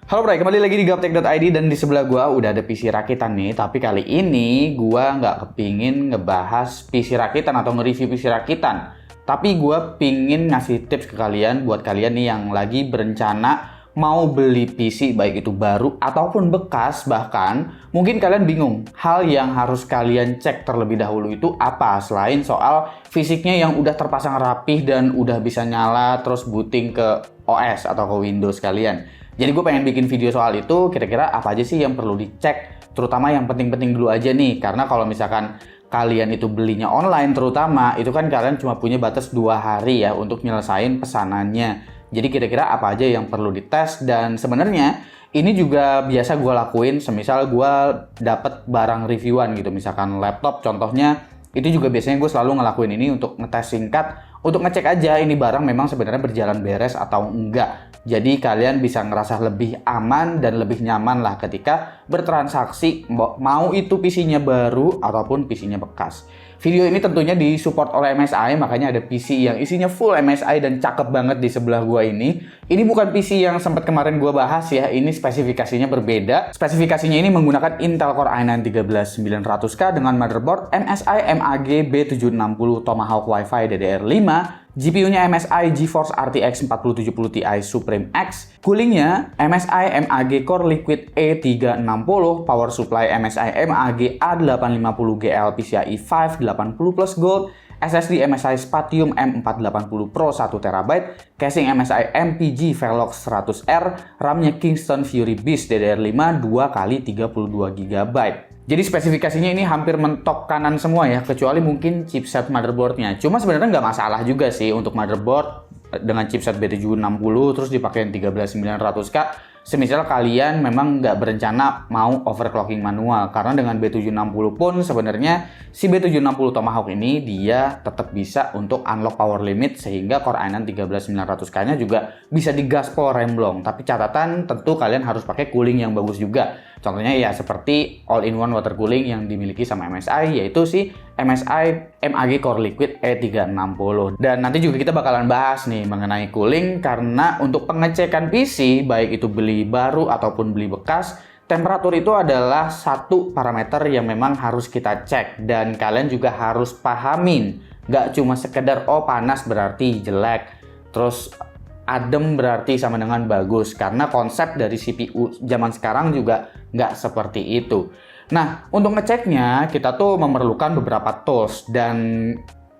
Halo Bray, kembali lagi di Gaptek.id dan di sebelah gua udah ada PC rakitan nih. Tapi kali ini gua nggak kepingin ngebahas PC rakitan atau nge-review PC rakitan. Tapi gua pingin ngasih tips ke kalian buat kalian nih yang lagi berencana mau beli PC baik itu baru ataupun bekas. Bahkan mungkin kalian bingung hal yang harus kalian cek terlebih dahulu itu apa selain soal fisiknya yang udah terpasang rapih dan udah bisa nyala terus booting ke OS atau ke Windows kalian. Jadi gue pengen bikin video soal itu, kira-kira apa aja sih yang perlu dicek, terutama yang penting-penting dulu aja nih. Karena kalau misalkan kalian itu belinya online terutama, itu kan kalian cuma punya batas 2 hari ya untuk nyelesain pesanannya. Jadi kira-kira apa aja yang perlu dites, dan sebenarnya ini juga biasa gue lakuin semisal gue dapet barang reviewan gitu, misalkan laptop contohnya, itu juga biasanya gue selalu ngelakuin ini untuk ngetes singkat, untuk ngecek aja ini barang memang sebenarnya berjalan beres atau enggak. Jadi kalian bisa ngerasa lebih aman dan lebih nyaman lah ketika bertransaksi, mau itu PC-nya baru ataupun PC-nya bekas. Video ini tentunya disupport oleh MSI, makanya ada PC yang isinya full MSI dan cakep banget di sebelah gua ini. Ini bukan PC yang sempat kemarin gua bahas ya, ini spesifikasinya berbeda. Spesifikasinya ini menggunakan Intel Core i9 13900K dengan motherboard MSI MAG B760 Tomahawk Wi-Fi DDR5, GPU-nya MSI GeForce RTX 4070 Ti Supreme X, coolingnya MSI MAG Core Liquid E360, power supply MSI MAG A850GL PCIe 580 Plus Gold, SSD MSI Spatium M480 Pro 1TB, casing MSI MPG Velox 100R, RAM-nya Kingston Fury Beast DDR5 2x32GB. Jadi spesifikasinya ini hampir mentok kanan semua ya, kecuali mungkin chipset motherboardnya. Cuma sebenarnya nggak masalah juga sih untuk motherboard dengan chipset B760 terus dipakai 13900K. Semisal kalian memang nggak berencana mau overclocking manual, karena dengan B760 pun sebenarnya si B760 Tomahawk ini dia tetap bisa untuk unlock power limit sehingga Core i9 13900K-nya juga bisa digaspol remblong. Tapi catatan tentu kalian harus pakai cooling yang bagus juga. Contohnya ya seperti all-in-one water cooling yang dimiliki sama MSI, yaitu si MSI MAG Core Liquid E360. Dan nanti juga kita bakalan bahas nih mengenai cooling, karena untuk pengecekan PC baik itu beli baru ataupun beli bekas, temperatur itu adalah satu parameter yang memang harus kita cek, dan kalian juga harus pahamin. Nggak cuma sekedar oh panas berarti jelek, terus adem berarti sama dengan bagus, karena konsep dari CPU zaman sekarang juga nggak seperti itu. Nah, untuk ngeceknya kita tuh memerlukan beberapa tools, dan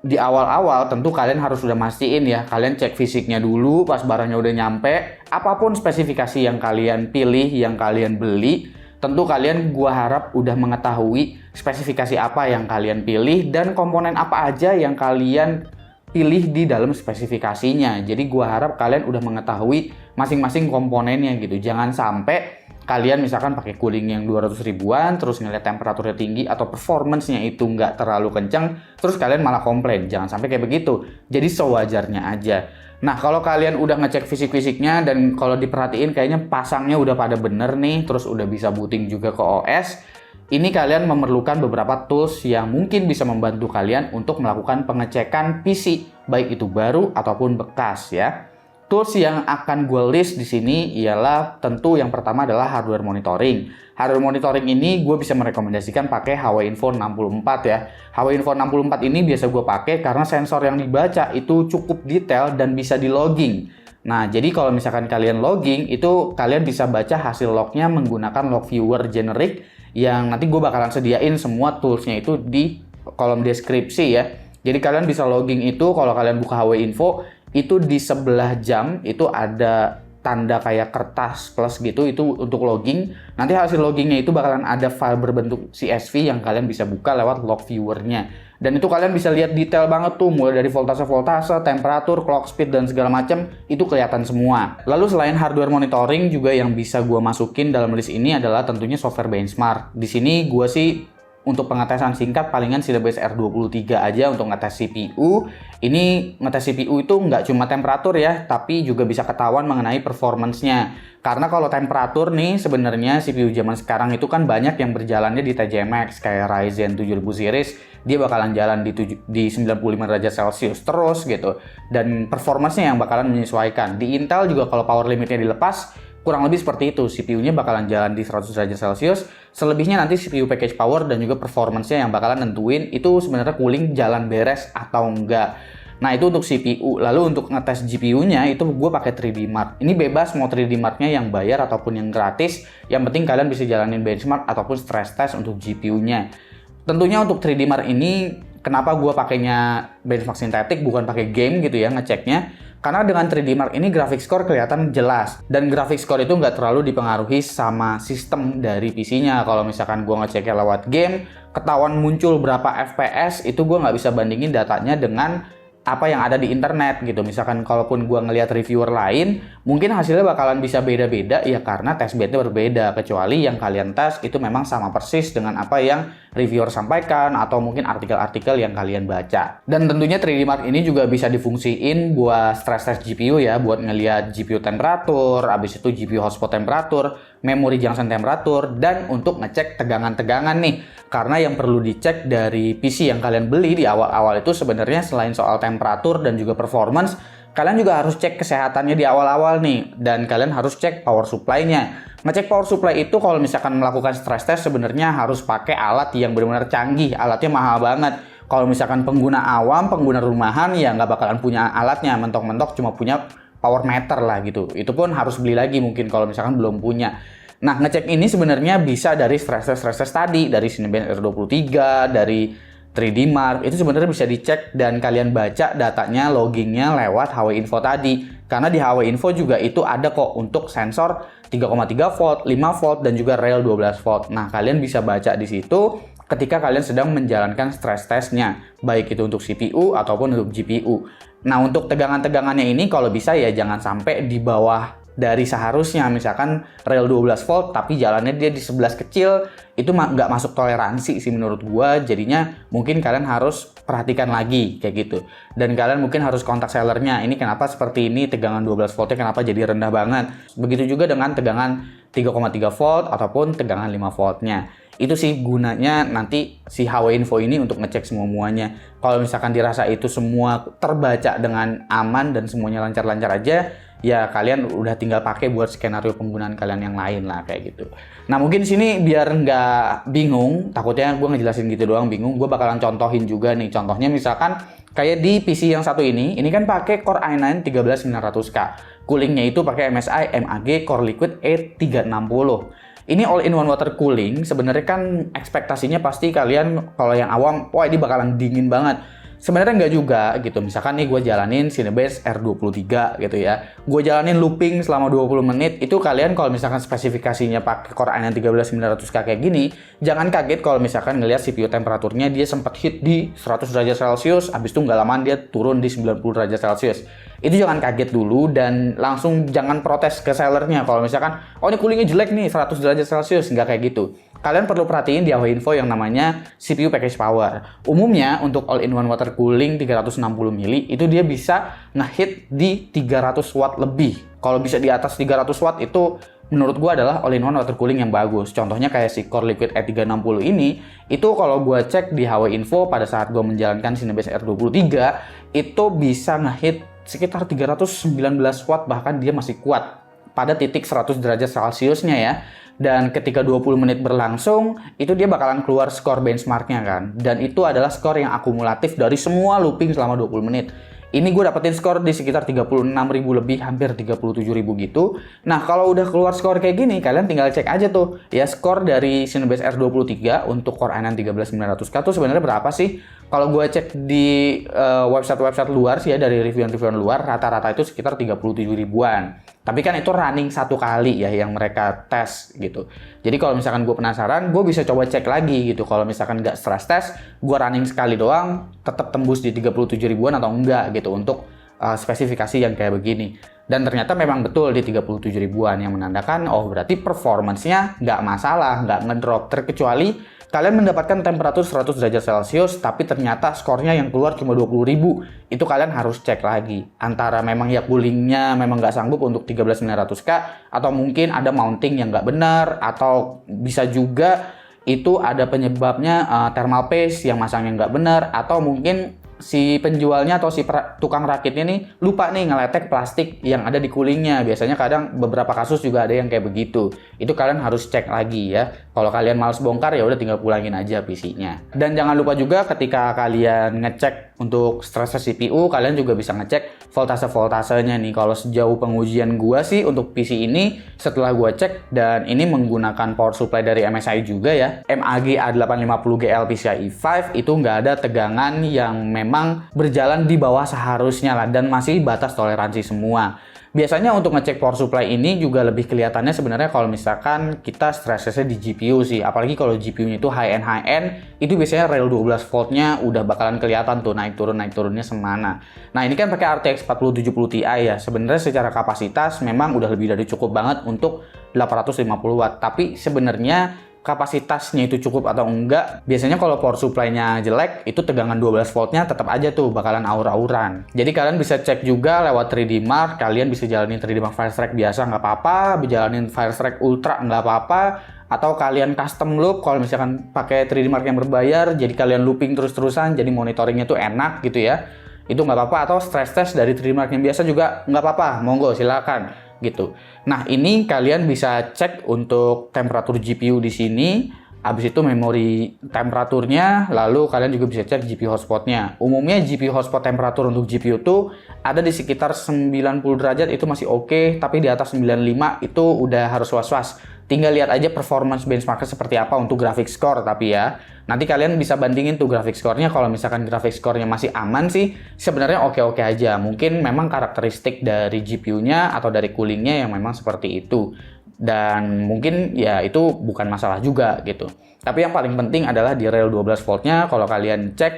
di awal-awal tentu kalian harus sudah mastiin ya, kalian cek fisiknya dulu pas barangnya udah nyampe. Apapun spesifikasi yang kalian pilih, yang kalian beli, tentu kalian gua harap udah mengetahui spesifikasi apa yang kalian pilih dan komponen apa aja yang kalian pilih di dalam spesifikasinya. Jadi gua harap kalian udah mengetahui masing-masing komponennya gitu. Jangan sampai kalian misalkan pakai cooling yang 200 ribuan, terus ngeliat temperaturnya tinggi atau performance-nya itu nggak terlalu kencang, terus kalian malah komplain. Jangan sampai kayak begitu. Jadi sewajarnya aja. Nah, kalau kalian udah ngecek fisik-fisiknya dan kalau diperhatiin kayaknya pasangnya udah pada bener nih, terus udah bisa booting juga ke OS, ini kalian memerlukan beberapa tools yang mungkin bisa membantu kalian untuk melakukan pengecekan PC, baik itu baru ataupun bekas ya. Tools yang akan gue list di sini ialah tentu yang pertama adalah hardware monitoring. Hardware monitoring ini gue bisa merekomendasikan pakai HP Info 64 ya. HP Info 64 ini biasa gue pakai karena sensor yang dibaca itu cukup detail dan bisa di logging. Nah, jadi kalau misalkan kalian logging, itu kalian bisa baca hasil lognya menggunakan log viewer generic, yang nanti gue bakalan sediain semua toolsnya itu di kolom deskripsi ya. Jadi kalian bisa logging itu, kalau kalian buka HP Info, itu di sebelah jam itu ada tanda kayak kertas plus gitu, itu untuk logging. Nanti hasil loggingnya itu bakalan ada file berbentuk CSV yang kalian bisa buka lewat log viewernya. Dan itu kalian bisa lihat detail banget tuh, mulai dari voltase, temperatur, clock speed, dan segala macam, itu kelihatan semua. Lalu selain hardware monitoring, juga yang bisa gua masukin dalam list ini adalah tentunya software benchmark. Di sini gua sih untuk pengetesan singkat palingan Silabase R23 aja untuk ngetes CPU. Ini ngetes CPU itu nggak cuma temperatur ya, tapi juga bisa ketahuan mengenai performance-nya. Karena kalau temperatur nih, sebenarnya CPU zaman sekarang itu kan banyak yang berjalannya di TJMX, kayak Ryzen 7000 series, dia bakalan jalan di 95 derajat Celcius terus gitu. Dan performance-nya yang bakalan menyesuaikan. Di Intel juga kalau power limitnya dilepas, kurang lebih seperti itu. CPU-nya bakalan jalan di 100 derajat Celcius, selebihnya nanti CPU package power dan juga performance-nya yang bakalan nentuin itu sebenarnya cooling jalan beres atau enggak. Nah, itu untuk CPU. Lalu untuk ngetes GPU-nya itu gue pakai 3D Mark. Ini bebas mau 3D Mark-nya yang bayar ataupun yang gratis. Yang penting kalian bisa jalanin benchmark ataupun stress test untuk GPU-nya. Tentunya untuk 3D Mark ini kenapa gue pakainya benchmark sintetik bukan pakai game gitu ya ngeceknya. Karena dengan 3D Mark ini graphic score kelihatan jelas. Dan graphic score itu nggak terlalu dipengaruhi sama sistem dari PC-nya. Kalau misalkan gue ngeceknya lewat game, ketahuan muncul berapa FPS, itu gue nggak bisa bandingin datanya dengan apa yang ada di internet gitu. Misalkan kalaupun gua ngelihat reviewer lain, mungkin hasilnya bakalan bisa beda-beda ya karena testbednya berbeda. Kecuali yang kalian tes itu memang sama persis dengan apa yang reviewer sampaikan atau mungkin artikel-artikel yang kalian baca. Dan tentunya 3D Mark ini juga bisa difungsiin buat stress test GPU ya, buat ngelihat GPU temperatur, habis itu GPU hotspot temperatur, memori junction temperatur, dan untuk ngecek tegangan-tegangan nih. Karena yang perlu dicek dari PC yang kalian beli di awal-awal itu sebenarnya selain soal temperatur dan juga performance, kalian juga harus cek kesehatannya di awal-awal nih. Dan kalian harus cek power supply-nya. Ngecek power supply itu kalau misalkan melakukan stress test sebenarnya harus pakai alat yang benar-benar canggih. Alatnya mahal banget. Kalau misalkan pengguna awam, pengguna rumahan ya nggak bakalan punya alatnya. Mentok-mentok cuma punya power meter lah gitu. Itu pun harus beli lagi mungkin kalau misalkan belum punya. Nah, ngecek ini sebenarnya bisa dari stress test tadi, dari Cinebench R23, dari 3D Mark, itu sebenarnya bisa dicek dan kalian baca datanya, loggingnya lewat HW Info tadi. Karena di HW Info juga itu ada kok untuk sensor 3,3 volt, 5 volt, dan juga rail 12 volt. Nah, kalian bisa baca di situ ketika kalian sedang menjalankan stress testnya, baik itu untuk CPU ataupun untuk GPU. Nah, untuk tegangan-tegangannya ini kalau bisa ya jangan sampai di bawah dari seharusnya. Misalkan rail 12 volt tapi jalannya dia di 11 kecil, itu nggak masuk toleransi sih menurut gua. Jadinya mungkin kalian harus perhatikan lagi kayak gitu. Dan kalian mungkin harus kontak sellernya, ini kenapa seperti ini, tegangan 12 voltnya kenapa jadi rendah banget. Begitu juga dengan tegangan 3,3 volt ataupun tegangan 5 voltnya. Itu sih gunanya nanti si HW Info ini untuk ngecek semua-muanya. Kalau misalkan dirasa itu semua terbaca dengan aman dan semuanya lancar-lancar aja, ya kalian udah tinggal pakai buat skenario penggunaan kalian yang lain lah kayak gitu. Nah, mungkin di sini biar nggak bingung, takutnya gue ngejelasin gitu doang bingung, gue bakalan contohin juga nih. Contohnya misalkan kayak di PC yang satu ini kan pakai Core i9 13900K. Coolingnya itu pakai MSI MAG Core Liquid E360. Ini all-in-one water cooling, sebenarnya kan ekspektasinya pasti kalian kalau yang awam, wah ini bakalan dingin banget. Sebenarnya nggak juga gitu. Misalkan nih gue jalanin Cinebench R23 gitu ya. Gue jalanin looping selama 20 menit. Itu kalian kalau misalkan spesifikasinya pakai Core i9 13900K kayak gini, jangan kaget kalau misalkan ngelihat CPU temperaturnya dia sempat hit di 100 derajat Celcius, habis itu nggak lamaan dia turun di 90 derajat Celcius. Itu jangan kaget dulu dan langsung jangan protes ke sellernya kalau misalkan, oh ini coolingnya jelek nih 100 derajat Celcius, nggak kayak gitu. Kalian perlu perhatiin di HW Info yang namanya CPU package power. Umumnya untuk all-in-one water cooling 360 mili itu dia bisa ngehit di 300 watt lebih. Kalau bisa di atas 300 watt itu menurut gua adalah all-in-one water cooling yang bagus. Contohnya kayak si Core Liquid E360 ini, itu kalau gua cek di HW Info pada saat gua menjalankan Cinebench R23, itu bisa ngehit sekitar 319 watt, bahkan dia masih kuat pada titik 100 derajat Celciusnya ya. Dan ketika 20 menit berlangsung, itu dia bakalan keluar skor benchmarknya kan. Dan itu adalah skor yang akumulatif dari semua looping selama 20 menit. Ini gue dapetin skor di sekitar 36.000 lebih, hampir 37.000 gitu. Nah, kalau udah keluar skor kayak gini, kalian tinggal cek aja tuh. Ya, skor dari Cinebench R23 untuk Core i9 13900K tuh sebenarnya berapa sih? Kalau gue cek di website-website luar sih ya, dari review-review luar, rata-rata itu sekitar 37 ribuan. Tapi kan itu running satu kali ya yang mereka tes gitu. Jadi kalau misalkan gue penasaran, gue bisa coba cek lagi gitu. Kalau misalkan nggak stress test, gue running sekali doang, tetap tembus di 37 ribuan atau enggak gitu untuk spesifikasi yang kayak begini. Dan ternyata memang betul di 37 ribuan yang menandakan, oh berarti performance-nya nggak masalah, nggak ngedrop. Terkecuali kalian mendapatkan temperatur 100 derajat Celcius, tapi ternyata skornya yang keluar cuma 20.000. Itu kalian harus cek lagi. Antara memang ya coolingnya memang nggak sanggup untuk 13900K, atau mungkin ada mounting yang nggak benar, atau bisa juga itu ada penyebabnya thermal paste yang masangnya nggak benar, atau mungkin si penjualnya atau si tukang rakitnya nih lupa nih ngeletek plastik yang ada di kulingnya. Biasanya kadang beberapa kasus juga ada yang kayak begitu. Itu kalian harus cek lagi ya. Kalau kalian males bongkar ya udah tinggal pulangin aja PC-nya. Dan jangan lupa juga ketika kalian ngecek untuk stress test CPU, kalian juga bisa ngecek voltasenya nih. Kalau sejauh pengujian gua sih untuk PC ini setelah gua cek, dan ini menggunakan power supply dari MSI juga ya, MAG A850GL PCIe 5, itu nggak ada tegangan yang memang berjalan di bawah seharusnya lah, dan masih batas toleransi semua. Biasanya untuk ngecek power supply ini juga lebih kelihatannya sebenarnya kalau misalkan kita stress testnya di GPU sih. Apalagi kalau GPU-nya itu high-end, itu biasanya rel 12 voltnya udah bakalan kelihatan tuh naik turunnya semana. Nah ini kan pakai RTX 4070 Ti ya. Sebenarnya secara kapasitas memang udah lebih dari cukup banget untuk 850 watt. Tapi sebenarnya kapasitasnya itu cukup atau enggak, biasanya kalau power supply-nya jelek, itu tegangan 12 voltnya tetap aja tuh bakalan aur-auran. Jadi kalian bisa cek juga lewat 3D Mark, kalian bisa jalanin 3D Mark Firestrike biasa nggak apa-apa, jalanin Firestrike Ultra nggak apa-apa, atau kalian custom loop kalau misalkan pakai 3D Mark yang berbayar, jadi kalian looping terus-terusan, jadi monitoringnya tuh enak gitu ya. Itu nggak apa-apa, atau stress test dari 3D Mark yang biasa juga nggak apa-apa, monggo silakan gitu. Nah, ini kalian bisa cek untuk temperatur GPU di sini, habis itu memori temperaturnya, lalu kalian juga bisa cek GPU hotspotnya. Umumnya GPU hotspot temperatur untuk GPU tuh ada di sekitar 90 derajat, itu masih oke, tapi di atas 95 itu udah harus was-was. Tinggal lihat aja performance benchmarknya seperti apa untuk graphic score, tapi ya nanti kalian bisa bandingin tuh graphic score-nya. Kalau misalkan graphic score-nya masih aman sih, sebenarnya oke-oke aja. Mungkin memang karakteristik dari GPU-nya atau dari coolingnya yang memang seperti itu. Dan mungkin ya itu bukan masalah juga gitu. Tapi yang paling penting adalah di rel 12 voltnya kalau kalian cek,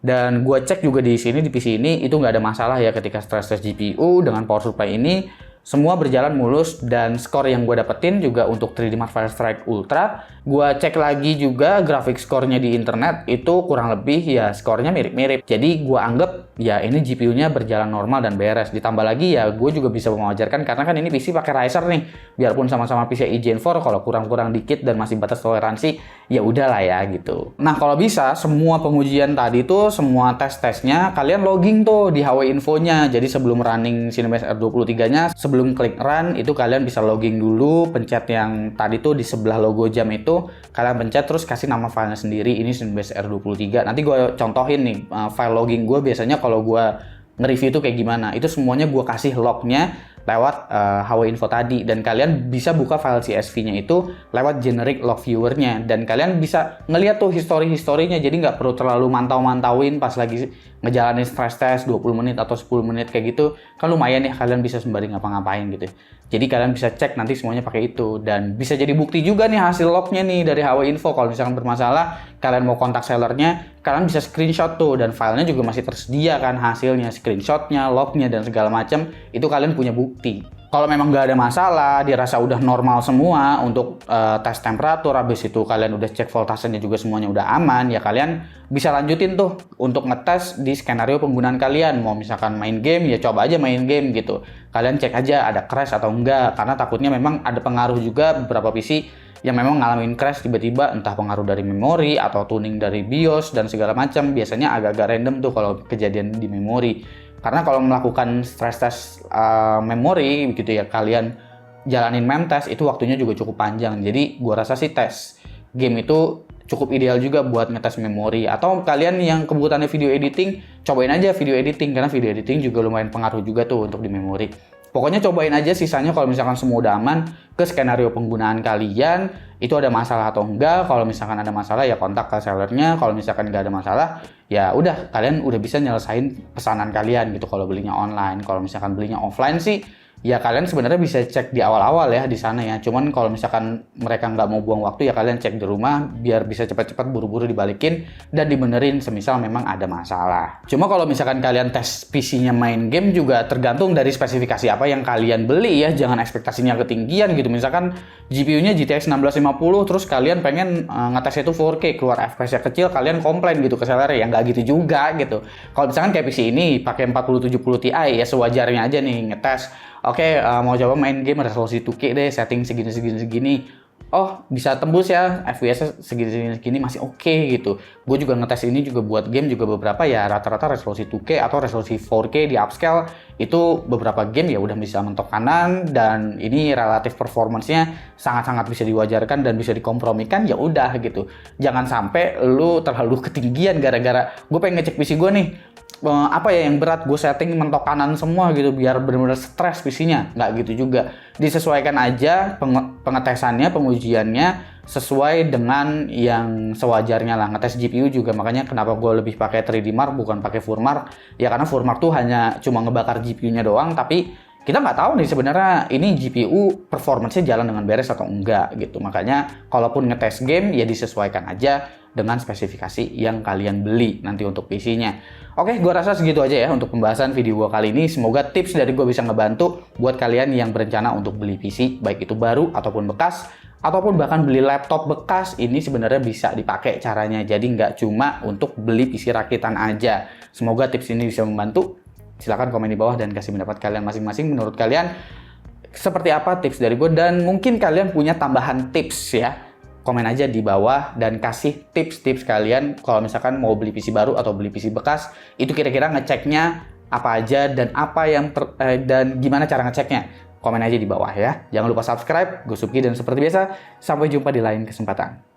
dan gue cek juga di sini di PC ini itu nggak ada masalah ya ketika stress test GPU dengan power supply ini. Semua berjalan mulus, dan skor yang gue dapetin juga untuk 3D Mark Firestrike Ultra, gue cek lagi juga grafik skornya di internet, itu kurang lebih ya skornya mirip-mirip. Jadi gue anggap ya ini GPU-nya berjalan normal dan beres. Ditambah lagi ya gue juga bisa mewajarkan karena kan ini PC pakai Ryzen nih. Biarpun sama-sama PCIe Gen 4, kalau kurang-kurang dikit dan masih batas toleransi, ya udahlah ya gitu. Nah kalau bisa semua pengujian tadi tuh, semua tes-tesnya kalian logging tuh di HW Info-nya. Jadi sebelum running Cinebench R23-nya, sebelum klik run itu kalian bisa logging dulu, pencet yang tadi tuh di sebelah logo jam itu, kalian pencet terus kasih nama filenya sendiri, ini Cinebench R23. Nanti gue contohin nih file logging gue biasanya kalau gue nge-review itu kayak gimana. Itu semuanya gue kasih lognya lewat HW Info tadi, dan kalian bisa buka file CSV-nya itu lewat generic log viewer-nya, dan kalian bisa ngeliat tuh historinya, jadi nggak perlu terlalu mantauin pas lagi ngejalanin stress test 20 menit atau 10 menit kayak gitu, kan lumayan ya kalian bisa sembari ngapa-ngapain gitu. Jadi kalian bisa cek nanti semuanya pakai itu, dan bisa jadi bukti juga nih hasil lognya nih dari HW Info. Kalau misalkan bermasalah, kalian mau kontak sellernya, kalian bisa screenshot tuh, dan filenya juga masih tersedia kan hasilnya, screenshotnya, lognya, dan segala macam, itu kalian punya bukti. Kalau memang nggak ada masalah, dirasa udah normal semua untuk tes temperatur, habis itu kalian udah cek voltasenya juga semuanya udah aman, ya kalian bisa lanjutin tuh untuk ngetes di skenario penggunaan kalian. Mau misalkan main game, ya coba aja main game gitu. Kalian cek aja ada crash atau enggak, karena takutnya memang ada pengaruh juga beberapa PC yang memang ngalamin crash tiba-tiba, entah pengaruh dari memori atau tuning dari BIOS dan segala macam. Biasanya agak-agak random tuh kalau kejadian di memori. Karena kalau melakukan stress test memori gitu ya, kalian jalanin mem test itu waktunya juga cukup panjang. Jadi gua rasa sih tes game itu cukup ideal juga buat ngetes memori. Atau kalian yang kebutuhannya video editing, cobain aja video editing, karena video editing juga lumayan pengaruh juga tuh untuk di memori. Pokoknya cobain aja, sisanya kalau misalkan semua udah aman, ke skenario penggunaan kalian, itu ada masalah atau enggak. Kalau misalkan ada masalah ya kontak ke sellernya, kalau misalkan nggak ada masalah, ya udah kalian udah bisa nyelesain pesanan kalian gitu kalau belinya online. Kalau misalkan belinya offline sih, ya kalian sebenarnya bisa cek di awal-awal ya di sana ya. Cuman kalau misalkan mereka nggak mau buang waktu, ya kalian cek di rumah biar bisa cepat-cepat buru-buru dibalikin dan dibenerin semisal memang ada masalah. Cuma kalau misalkan kalian tes PC-nya main game juga tergantung dari spesifikasi apa yang kalian beli ya. Jangan ekspektasinya ketinggian gitu. Misalkan GPU-nya GTX 1650 terus kalian pengen ngetes itu 4K, keluar FPS-nya kecil, kalian komplain gitu ke seller, ya nggak gitu juga gitu. Kalau misalkan kayak PC ini pakai 4070 Ti ya sewajarnya aja nih ngetes. Oke, mau coba main game resolusi 2K deh, setting segini. oh bisa tembus ya FPS segini masih oke gitu. Gue juga ngetes ini juga buat game juga beberapa ya rata-rata resolusi 2K atau resolusi 4K di upscale itu beberapa game ya udah bisa mentok kanan, dan ini relatif performance-nya sangat-sangat bisa diwajarkan dan bisa dikompromikan. Ya udah gitu. Jangan sampai lu terlalu ketinggian gara-gara gue pengen ngecek PC gue nih, apa ya yang berat, gue setting mentok kanan semua gitu biar benar-benar stres PC-nya. Nggak gitu juga, disesuaikan aja pengetesannya, pengujiannya sesuai dengan yang sewajarnya lah. Ngetes GPU juga, makanya kenapa gue lebih pakai 3D Mark bukan pakai Furmark ya, karena Furmark tuh hanya cuma ngebakar GPU-nya doang, tapi kita nggak tahu nih sebenarnya ini GPU performance-nya jalan dengan beres atau enggak gitu. Makanya kalaupun ngetes game ya disesuaikan aja dengan spesifikasi yang kalian beli nanti untuk PC-nya. Oke, gue rasa segitu aja ya untuk pembahasan video gue kali ini. Semoga tips dari gue bisa ngebantu buat kalian yang berencana untuk beli PC, baik itu baru ataupun bekas, ataupun bahkan beli laptop bekas. Ini sebenarnya bisa dipakai caranya, jadi nggak cuma untuk beli PC rakitan aja. Semoga tips ini bisa membantu. Silahkan komen di bawah dan kasih pendapat kalian masing-masing. Menurut kalian seperti apa tips dari gue, dan mungkin kalian punya tambahan tips ya. Komen aja di bawah dan kasih tips-tips kalian kalau misalkan mau beli PC baru atau beli PC bekas, itu kira-kira ngeceknya apa aja dan apa yang dan gimana cara ngeceknya. Komen aja di bawah ya. Jangan lupa subscribe. Gue Supki, dan seperti biasa sampai jumpa di lain kesempatan.